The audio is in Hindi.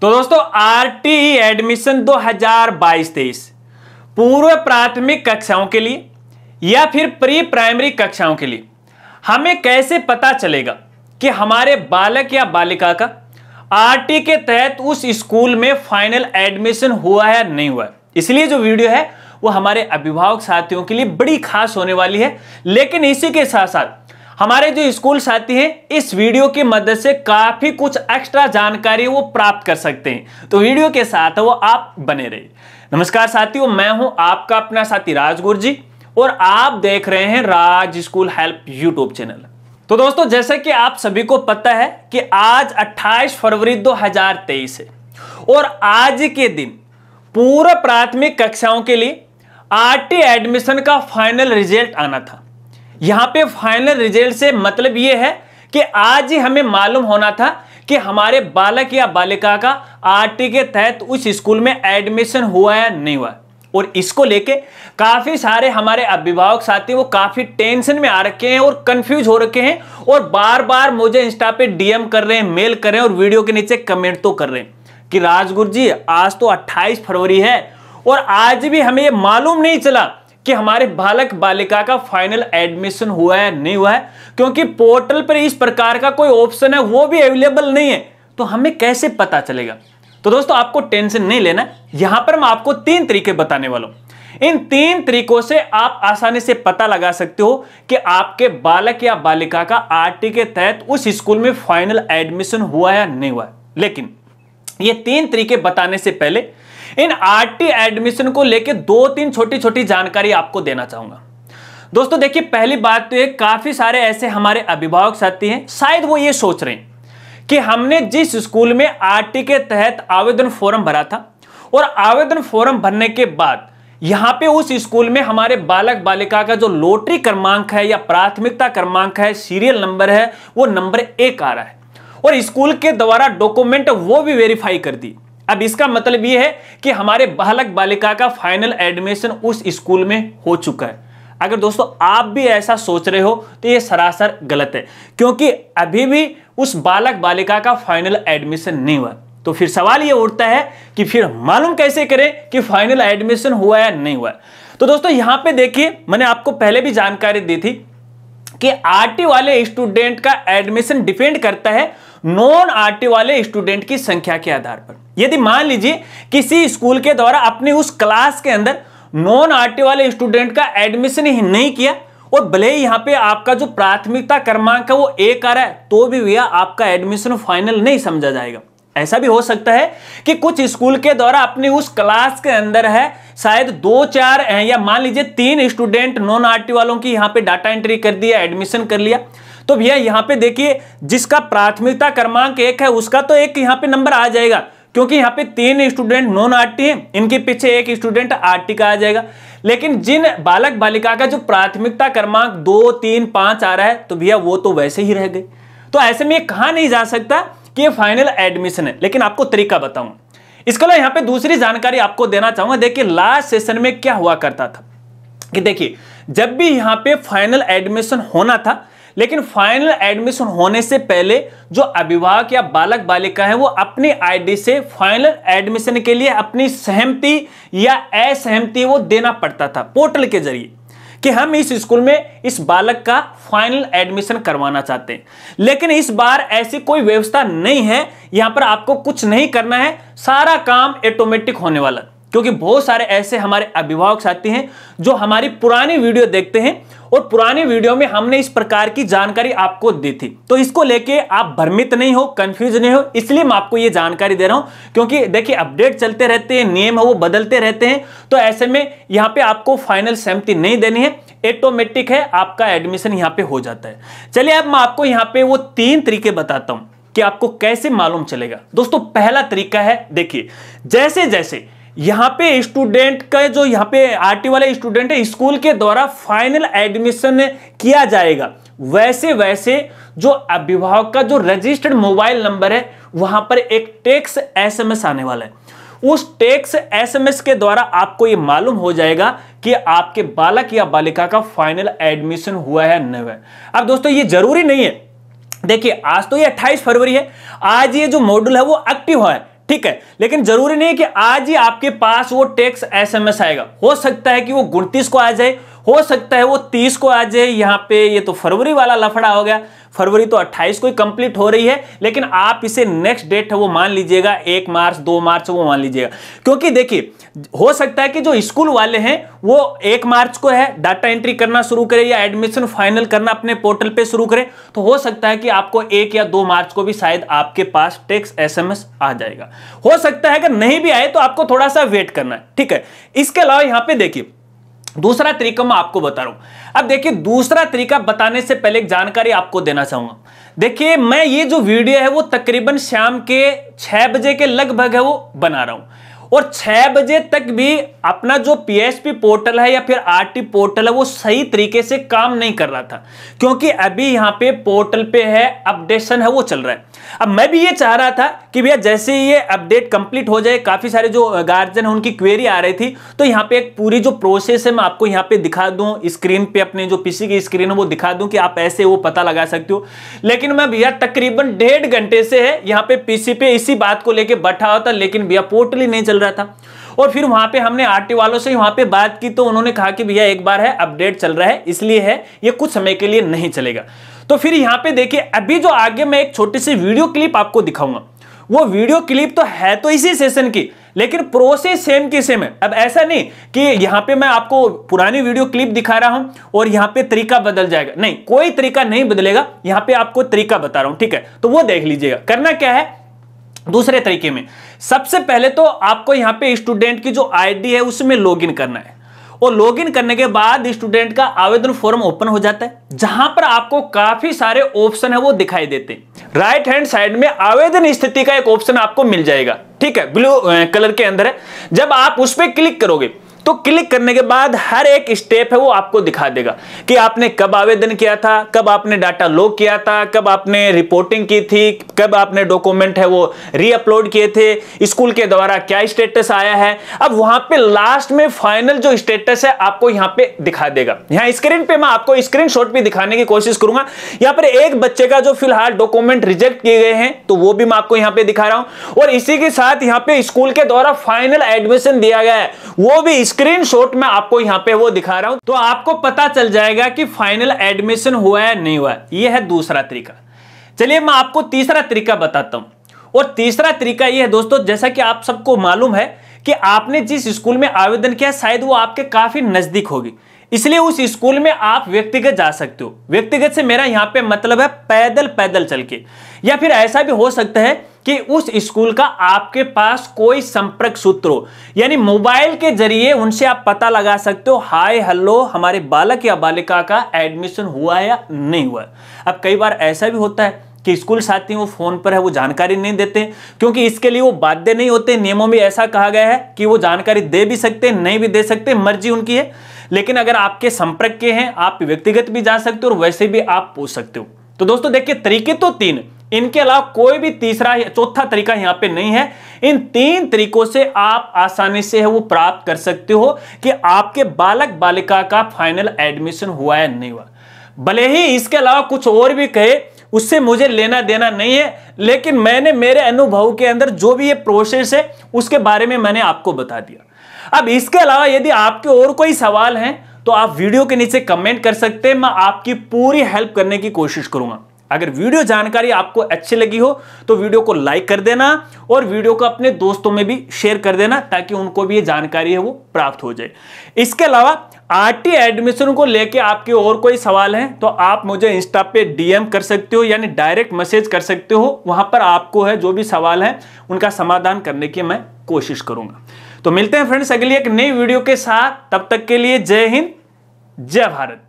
तो दोस्तों आरटीई एडमिशन 2022-23 पूर्व प्राथमिक कक्षाओं के लिए या फिर प्री प्राइमरी कक्षाओं के लिए हमें कैसे पता चलेगा कि हमारे बालक या बालिका का आरटी के तहत उस स्कूल में फाइनल एडमिशन हुआ है या नहीं हुआ है। इसलिए जो वीडियो है वो हमारे अभिभावक साथियों के लिए बड़ी खास होने वाली है। लेकिन इसी के साथ साथ हमारे जो स्कूल साथी हैं इस वीडियो की मदद से काफी कुछ एक्स्ट्रा जानकारी वो प्राप्त कर सकते हैं। तो वीडियो के साथ वो आप बने रहिए। नमस्कार साथियों, मैं हूं आपका अपना साथी राज गुरजी और आप देख रहे हैं राज स्कूल हेल्प यूट्यूब चैनल। तो दोस्तों जैसे कि आप सभी को पता है कि आज 28 फरवरी 2023 है और आज के दिन पूर्व प्राथमिक कक्षाओं के लिए आरटी एडमिशन का फाइनल रिजल्ट आना था। यहां पे फाइनल रिजल्ट से मतलब यह है कि आज ही हमें मालूम होना था कि हमारे बालक या बालिका का आरटी के तहत उस स्कूल में एडमिशन हुआ या नहीं हुआ। और इसको लेके काफी सारे हमारे अभिभावक साथी वो काफी टेंशन में आ रखे हैं और कंफ्यूज हो रखे हैं और बार बार मुझे इंस्टा पे डीएम कर रहे हैं, मेल कर रहे हैं और वीडियो के नीचे कमेंट तो कर रहे हैं कि राजगुरु जी आज तो 28 फरवरी है और आज भी हमें ये मालूम नहीं चला कि हमारे बालक बालिका का फाइनल एडमिशन हुआ है नहीं हुआ है, क्योंकि पोर्टल पर इस प्रकार का कोई ऑप्शन है वो भी अवेलेबल नहीं है। तो हमें कैसे पता चलेगा? तो दोस्तों आपको टेंशन नहीं लेना, यहां पर मैं आपको 3 तरीके बताने वाला हूं। इन 3 तरीकों से आप आसानी से पता लगा सकते हो कि आपके बालक या बालिका का आरटी के तहत उस स्कूल में फाइनल एडमिशन हुआ या नहीं हुआ। लेकिन ये 3 तरीके बताने से पहले इन आरटी एडमिशन को लेकर 2-3 छोटी छोटी जानकारी आपको देना चाहूंगा। दोस्तों देखिए, पहली बात तो ये काफी सारे ऐसे हमारे अभिभावक साथी हैं, शायद वो ये सोच रहे हैं कि हमने जिस स्कूल में आरटी के तहत आवेदन फॉर्म भरा था और आवेदन फॉर्म भरने के बाद यहां पे उस स्कूल में हमारे बालक बालिका का जो लॉटरी क्रमांक है या प्राथमिकता क्रमांक है, सीरियल नंबर है, वो नंबर 1 आ रहा है और स्कूल के द्वारा डॉक्यूमेंट वो भी वेरीफाई कर दी। अब इसका मतलब ये है कि हमारे बालक बालिका का फाइनल एडमिशन उस स्कूल में हो चुका है। अगर दोस्तों आप भी ऐसा सोच रहे हो तो ये सरासर गलत है, क्योंकि अभी भी उस बालक बालिका का फाइनल एडमिशन नहीं हुआ। तो फिर सवाल ये उठता है कि फिर मालूम कैसे करें कि फाइनल एडमिशन हुआ या नहीं हुआ। तो दोस्तों यहां पे देखिए, मैंने आपको पहले भी जानकारी दी थी कि आरटी वाले स्टूडेंट का एडमिशन डिपेंड करता है नॉन आरटी वाले स्टूडेंट की संख्या के आधार पर। यदि मान लीजिए किसी स्कूल के द्वारा अपनी उस क्लास के अंदर नॉन आरटी वाले स्टूडेंट का एडमिशन ही नहीं किया और भले ही यहां पे आपका जो प्राथमिकता क्रमांक है वो 1 आ रहा है, तो भी भैया आपका एडमिशन फाइनल नहीं समझा जाएगा। ऐसा भी हो सकता है कि कुछ स्कूल के द्वारा अपनी उस क्लास के अंदर है शायद 2-4 या मान लीजिए 3 स्टूडेंट नॉन आरटी वालों की यहां पे डाटा एंट्री कर दिया, एडमिशन कर लिया। तो भैया यहां पे देखिए, जिसका प्राथमिकता क्रमांक 1 है उसका तो 1 यहां पे नंबर आ जाएगा, क्योंकि यहां पे 3 स्टूडेंट नॉन आरटी हैं, इनके पीछे 1 स्टूडेंट आरटी का आ जाएगा। लेकिन जिन बालक बालिका का जो प्राथमिकता क्रमांक 2, 3, 5 आ रहा है, तो भैया वो तो वैसे ही रह गए। तो ऐसे में कहा नहीं जा सकता कि ये फाइनल एडमिशन है। लेकिन आपको तरीका बताऊं, इसके लिए यहां पे दूसरी जानकारी आपको देना चाहूंगा। देखिए लास्ट सेशन में क्या हुआ करता था कि देखिए, जब भी यहां पे फाइनल एडमिशन होना था, लेकिन फाइनल एडमिशन होने से पहले जो अभिभावक या बालक बालिका है वो अपनी आईडी से फाइनल एडमिशन के लिए अपनी सहमति या असहमति वो देना पड़ता था पोर्टल के जरिए कि हम इस स्कूल में इस बालक का फाइनल एडमिशन करवाना चाहते हैं। लेकिन इस बार ऐसी कोई व्यवस्था नहीं है, यहां पर आपको कुछ नहीं करना है, सारा काम ऑटोमेटिक होने वाला। क्योंकि बहुत सारे ऐसे हमारे अभिभावक साथी हैं जो हमारी पुरानी वीडियो देखते हैं और पुरानी वीडियो में हमने इस प्रकार की जानकारी आपको दी थी। तो इसको लेके आप भ्रमित नहीं हो, कंफ्यूज नहीं हो, इसलिए मैं आपको ये जानकारी दे रहा हूं। क्योंकि देखिए अपडेट चलते रहते हैं, नियम है वो बदलते रहते हैं, तो ऐसे में यहां पे आपको फाइनल सहमति नहीं देनी है, ऑटोमेटिक है आपका एडमिशन यहां पे हो जाता है। चलिए अब मैं आपको यहां पे वो 3 तरीके बताता हूं कि आपको कैसे मालूम चलेगा। दोस्तों पहला तरीका है, देखिए जैसे जैसे यहां पे स्टूडेंट का जो यहां पे आरटी वाले स्टूडेंट है स्कूल के द्वारा फाइनल एडमिशन किया जाएगा, वैसे वैसे जो अभिभावक का जो रजिस्टर्ड मोबाइल नंबर है वहां पर एक टेक्स्ट एसएमएस आने वाला है। उस टेक्स्ट एसएमएस के द्वारा आपको यह मालूम हो जाएगा कि आपके बालक या बालिका का फाइनल एडमिशन हुआ है नहीं हुआ है। अब दोस्तों ये जरूरी नहीं है, देखिए आज तो ये 28 फरवरी है, आज ये जो मॉड्यूल है वो एक्टिव है, ठीक है। लेकिन जरूरी नहीं कि आज ही आपके पास वो टेक्स्ट एसएमएस आएगा, हो सकता है कि वो 29 को आ जाए, हो सकता है वो 30 को आ जाए। यहाँ पे ये तो फरवरी वाला लफड़ा हो गया, फरवरी तो 28 को ही कंप्लीट हो रही है, लेकिन आप इसे नेक्स्ट डेट है वो मान लीजिएगा, 1 मार्च 2 मार्च वो मान लीजिएगा। क्योंकि देखिए हो सकता है कि जो स्कूल वाले हैं वो 1 मार्च को है डाटा एंट्री करना शुरू करें या एडमिशन फाइनल करना अपने पोर्टल पे शुरू करें, तो हो सकता है कि आपको 1 या 2 मार्च को भी शायद आपके पास टेक्स्ट एसएमएस आ जाएगा। हो सकता है अगर नहीं भी आए तो आपको थोड़ा सा वेट करना है, ठीक है। इसके अलावा यहां पे देखिए दूसरा तरीका मैं आपको बता रहा हूं। अब देखिए दूसरा तरीका बताने से पहले एक जानकारी आपको देना चाहूंगा। देखिए मैं ये जो वीडियो है वो तकरीबन शाम के 6 बजे के लगभग है वो बना रहा हूं, और 6 बजे तक भी अपना जो पीएसपी पोर्टल है या फिर आरटी पोर्टल है वो सही तरीके से काम नहीं कर रहा था, क्योंकि अभी यहाँ पे पोर्टल पे है अपडेशन है वो चल रहा है। अब मैं भी ये चाह रहा था कि भैया जैसे ये अपडेट कंप्लीट हो जाए, काफी सारे जो गार्जियन है उनकी क्वेरी आ रही थी, तो यहाँ पे एक पूरी जो प्रोसेस है मैं आपको यहाँ पे दिखा दूं, स्क्रीन पे अपने जो पीसी की स्क्रीन है वो दिखा दूं कि आप ऐसे वो पता लगा सकते हो। लेकिन मैं भैया तकरीबन 1.5 घंटे से है यहाँ पे पीसी पे इसी बात को लेके बैठा होता, लेकिन भैया पोर्टल ही नहीं चल रहा था। और फिर वहां पे हमने आरटी वालों से वहां पे बात की, तो उन्होंने कहा कि भैया एक बार है अपडेट चल रहा है इसलिए है, ये कुछ समय के लिए नहीं चलेगा। तो फिर यहां पे देखिए अभी जो आगे मैं एक छोटी सी वीडियो क्लिप आपको दिखाऊंगा, वो वीडियो क्लिप तो है तो इसी सेशन की, लेकिन प्रोसेस सेम की सेम है। अब ऐसा नहीं कि यहां पे मैं आपको पुरानी वीडियो क्लिप दिखा रहा हूं और यहां पे तरीका बदल जाएगा, नहीं, कोई तरीका नहीं बदलेगा, यहां पे आपको तरीका बता रहा हूं, ठीक है। तो वो देख लीजिएगा। करना क्या है दूसरे तरीके में, सबसे पहले तो आपको यहां पे स्टूडेंट की जो आईडी है उसमें लॉगिन करना है, और लॉगिन करने के बाद स्टूडेंट का आवेदन फॉर्म ओपन हो जाता है, जहां पर आपको काफी सारे ऑप्शन है वो दिखाई देते हैं। राइट हैंड साइड में आवेदन स्थिति का एक ऑप्शन आपको मिल जाएगा, ठीक है, ब्लू कलर के अंदर है। जब आप उस पर क्लिक करोगे तो क्लिक करने के बाद हर एक स्टेप है वो आपको दिखा देगा कि आपने कब आवेदन किया था, कब आपने डाटा लॉग किया था, कब आपने रिपोर्टिंग की थी, कब आपने डॉक्यूमेंट है वो रीअपलोड किए थे, स्कूल के द्वारा क्या स्टेटस आया है। अब वहां पे लास्ट में फाइनल जो स्टेटस है आपको यहां पे दिखा देगा। यहां स्क्रीन पे मैं आपको स्क्रीनशॉट भी दिखाने की कोशिश करूंगा। यहां पर एक बच्चे का जो फिलहाल डॉक्यूमेंट रिजेक्ट किए गए हैं तो वो भी मैं आपको यहां पे दिखा रहा हूं, और इसी के साथ यहां पे स्कूल के द्वारा फाइनल एडमिशन दिया गया है वो भी स्क्रीनशॉट में आपको यहां पे वो दिखा रहा हूं, तो आपको पता चल जाएगा कि फाइनल एडमिशन हुआ है नहीं हुआ है। यह है दूसरा तरीका। चलिए मैं आपको तीसरा तरीका बताता हूं, और तीसरा तरीका यह है दोस्तों, जैसा कि आप सबको मालूम है कि आपने जिस स्कूल में आवेदन किया शायद वो आपके काफी नजदीक होगी, इसलिए उस स्कूल में आप व्यक्तिगत जा सकते हो। व्यक्तिगत से मेरा यहां पे मतलब है पैदल चल के, या फिर ऐसा भी हो सकता है कि उस स्कूल का आपके पास कोई संपर्क सूत्र हो, यानी मोबाइल के जरिए उनसे आप पता लगा सकते हो, हाय हेलो हमारे बालक या बालिका का एडमिशन हुआ या नहीं हुआ। अब कई बार ऐसा भी होता है कि स्कूल साथी वो फोन पर है वो जानकारी नहीं देते, क्योंकि इसके लिए वो बाध्य नहीं होते। नियमों में ऐसा कहा गया है कि वो जानकारी दे भी सकते नहीं भी दे सकते, मर्जी उनकी है। लेकिन अगर आपके संपर्क के हैं आप व्यक्तिगत भी जा सकते हो और वैसे भी आप पूछ सकते हो। तो दोस्तों देखिए तरीके तो 3, इनके अलावा कोई भी तीसरा या चौथा तरीका यहां पे नहीं है। इन 3 तरीकों से आप आसानी से है वो प्राप्त कर सकते हो कि आपके बालक बालिका का फाइनल एडमिशन हुआ है नहीं हुआ। भले ही इसके अलावा कुछ और भी कहे, उससे मुझे लेना देना नहीं है, लेकिन मैंने मेरे अनुभव के अंदर जो भी ये प्रोसेस है उसके बारे में मैंने आपको बता दिया। अब इसके अलावा यदि आपके और कोई सवाल हैं तो आप वीडियो के नीचे कमेंट कर सकते हैं, मैं आपकी पूरी हेल्प करने की कोशिश करूंगा। अगर वीडियो जानकारी आपको अच्छी लगी हो तो वीडियो को लाइक कर देना और वीडियो को अपने दोस्तों में भी शेयर कर देना, ताकि उनको भी ये जानकारी है वो प्राप्त हो जाए। इसके अलावा आरटी एडमिशन को लेके आपके और कोई सवाल हैं तो आप मुझे इंस्टा पे डीएम कर सकते हो, यानी डायरेक्ट मैसेज कर सकते हो। वहां पर आपको है जो भी सवाल है उनका समाधान करने की मैं कोशिश करूंगा। तो मिलते हैं फ्रेंड्स अगली एक नई वीडियो के साथ, तब तक के लिए जय हिंद जय भारत।